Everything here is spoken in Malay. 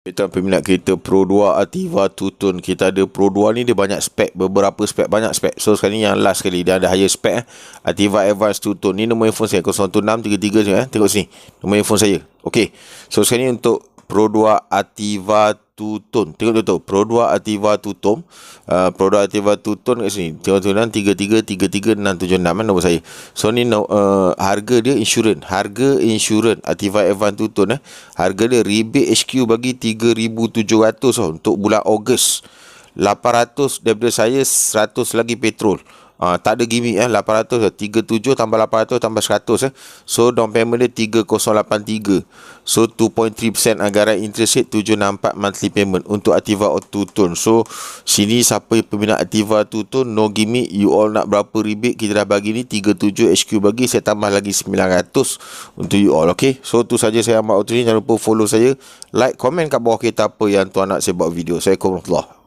Kita peminat kereta Pro 2 Ativa Two-Tone. Kita ada Pro 2 ni dia banyak spek, beberapa spek, banyak spek. So sekarang ni yang last sekali dia ada higher spek Ativa Advance Two-Tone. Ni nombor handphone saya 01633 je tengok sini. Nombor handphone saya. Okey. So sekarang ni untuk Pro 2 Ativa Two-Tone. Tengok tu Pro 2 Ativa Two-Tone. Pro 2 Ativa Two-Tone kat sini. Tengok 33333676 nombor saya. So ni harga dia insurans. Harga insurans Ativa Advance Two-Tone harga dia rebate HQ bagi 3700 untuk bulan Ogos. 800 daripada saya, 100 lagi petrol. Tak ada gimmick 800 37 tambah 800 tambah 100 So down payment dia 3083. So 2.3% anggaran interest rate 764 monthly payment untuk Ativa Two-Tone. So sini siapa peminat Ativa Two-Tone, no gimmick, you all nak berapa rebate kita dah bagi ni 37 HQ bagi, saya tambah lagi 900 untuk you all. Okay, so tu saja saya Ahmad Autri. Jangan lupa follow saya, like, komen kat bawah kita apa yang tuan nak saya buat video. Assalamualaikum warahmatullahi wabarakatuh.